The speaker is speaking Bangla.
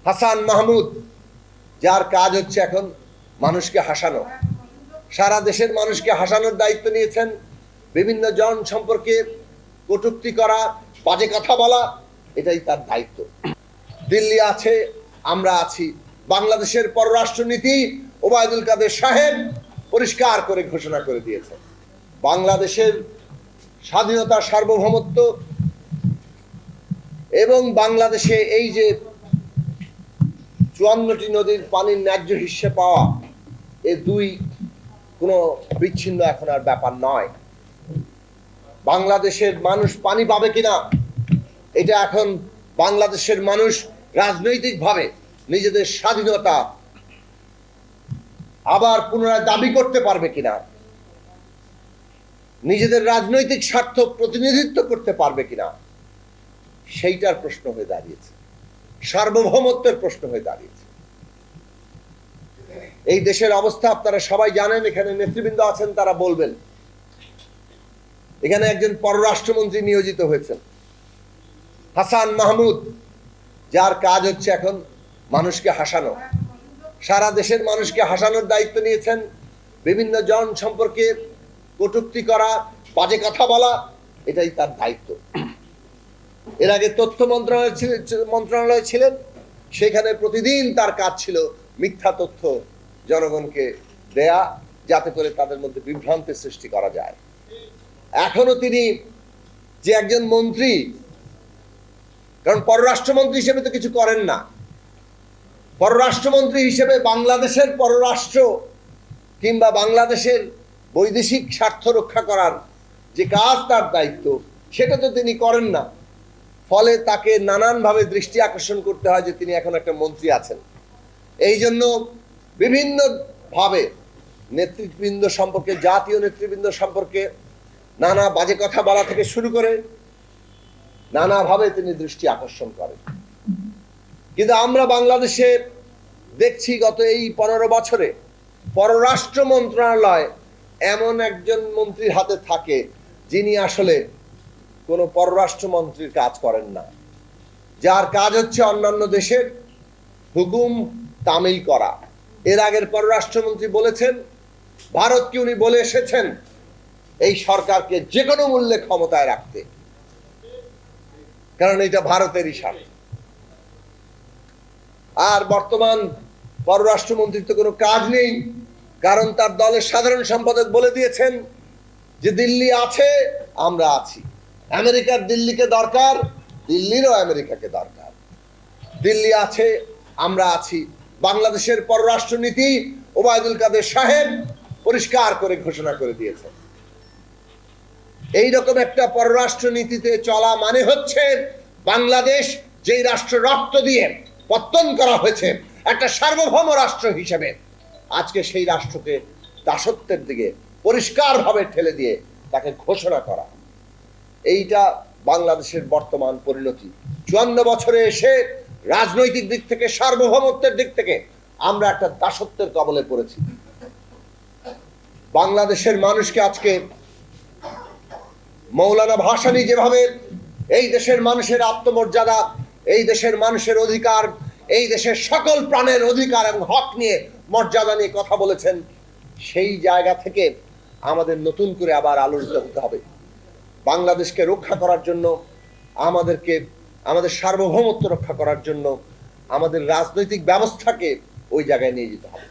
হাসান মাহমুদ, যার কাজ হচ্ছে এখন মানুষকে হাসানো, সারা দেশের মানুষকে হাসানোর দায়িত্ব নিয়েছেন। বিভিন্ন জন সম্পর্কে কটূক্তি করা, বাজে কথা বলা, এটাই তার দায়িত্ব। দিল্লি আছে, আমরা আছি। বাংলাদেশের পররাষ্ট্রনীতি ওবায়দুল কাদের সাহেব পরিষ্কার করে ঘোষণা করে দিয়েছেন। বাংলাদেশের স্বাধীনতা, সার্বভৌমত্ব এবং বাংলাদেশে এই যে 54টি নদীর পানির ন্যায্য হিস্সা পাওয়া, এ দুই কোনো বিচ্ছিন্ন এখন আর ব্যাপার নয়। বাংলাদেশের মানুষ পানি পাবে কিনা, এটা এখন বাংলাদেশের মানুষ রাজনৈতিকভাবে নিজেদের স্বাধীনতা আবার পুনরায় দাবি করতে পারবে কিনা, নিজেদের রাজনৈতিক স্বার্থ প্রতিনিধিত্ব করতে পারবে কিনা, সেইটার প্রশ্ন হয়ে দাঁড়িয়েছে, সার্বভৌমত্বের প্রশ্ন হয়ে দাঁড়িয়েছে। এই দেশের অবস্থা আপনারা সবাই জানেন, এখানে নেতৃবৃন্দ আছেন, তারা বলবেন। এখানে একজন পররাষ্ট্রমন্ত্রী নিয়োজিত হয়েছেন, হাসান মাহমুদ, যার কাজ হচ্ছে এখন মানুষকে হাসানো, সারা দেশের মানুষকে হাসানোর দায়িত্ব নিয়েছেন। বিভিন্ন জন সম্পর্কে কটূক্তি করা, বাজে কথা বলা, এটাই তার দায়িত্ব। এর আগে তথ্য মন্ত্রণালয় ছিলেন, সেখানে প্রতিদিন তার কাজ ছিল মিথ্যা তথ্য জনগণকে দেয়া, যাতে করে তাদের মধ্যে বিভ্রান্তি সৃষ্টি করা যায়। এখনো তিনি যে একজন মন্ত্রী, কারণ পররাষ্ট্রমন্ত্রী হিসেবে তো কিছু করেন না, পররাষ্ট্রমন্ত্রী হিসেবে বাংলাদেশের পররাষ্ট্র কিংবা বাংলাদেশের বৈদেশিক স্বার্থ রক্ষা করার যে কাজ তার দায়িত্ব, সেটা তো তিনি করেন না। ফলে তাকে নানানভাবে দৃষ্টি আকর্ষণ করতে হয় যে তিনি এখন একটা মন্ত্রী আছেন। এই জন্য বিভিন্নভাবে নেতৃবৃন্দ সম্পর্কে, জাতীয় নেতৃবৃন্দ সম্পর্কে নানা বাজে কথা বলা থেকে শুরু করে নানাভাবে তিনি দৃষ্টি আকর্ষণ করেন। কিন্তু আমরা বাংলাদেশে দেখছি গত এই 15 বছরে পররাষ্ট্র মন্ত্রণালয় এমন একজন মন্ত্রীর হাতে থাকে যিনি আসলে কোনো পররাষ্ট্রমন্ত্রীর কাজ করেন না, যার কাজ হচ্ছে অন্যান্য দেশের হুকুম তামিল করা। এর আগের পররাষ্ট্রমন্ত্রী বলেছেন, ভারতকে উনি বলে এসেছেন এই সরকারকে যে কোনো মূল্যে ক্ষমতায় রাখতে, কারণ এটা ভারতেরই স্বার্থ। আর বর্তমান পররাষ্ট্রমন্ত্রীর তো কোনো কাজ নেই, কারণ তার দলের সাধারণ সম্পাদক বলে দিয়েছেন যে দিল্লি আছে, আমরা আছি। আমেরিকার দিল্লিকে দরকার, দিল্লিরও আমেরিকাকে দরকার। দিল্লি আছে, আমরা আছি। বাংলাদেশের পররাষ্ট্রনীতি ওবায়দুল কাদের সাহেব পরিষ্কার করে ঘোষণা করে দিয়েছেন। এইরকম একটা পররাষ্ট্র নীতিতে চলা মানে হচ্ছে বাংলাদেশ যেই রাষ্ট্র রক্ত দিয়ে পত্তন করা হয়েছে একটা সার্বভৌম রাষ্ট্র হিসেবে, আজকে সেই রাষ্ট্রকে দাসত্বের দিকে পরিষ্কারভাবে ঠেলে দিয়ে তাকে ঘোষণা করা, এইটা বাংলাদেশের বর্তমান পরিণতি। 54 বছরে এসে রাজনৈতিক দিক থেকে, সার্বভৌমত্বের দিক থেকে আমরা একটা দাসত্বের কবলে পড়েছি। বাংলাদেশের মানুষকে আজকে মৌলানা ভাসানী যেভাবে এই দেশের মানুষের আত্মমর্যাদা, এই দেশের মানুষের অধিকার, এই দেশের সকল প্রাণের অধিকার এবং হক নিয়ে, মর্যাদা নিয়ে কথা বলেছেন, সেই জায়গা থেকে আমাদের নতুন করে আবার আলোচিত হতে হবে। বাংলাদেশকে রক্ষা করার জন্য, আমাদেরকে আমাদের সার্বভৌমত্ব রক্ষা করার জন্য আমাদের রাজনৈতিক ব্যবস্থাকে ওই জায়গায় নিয়ে যেতে হবে।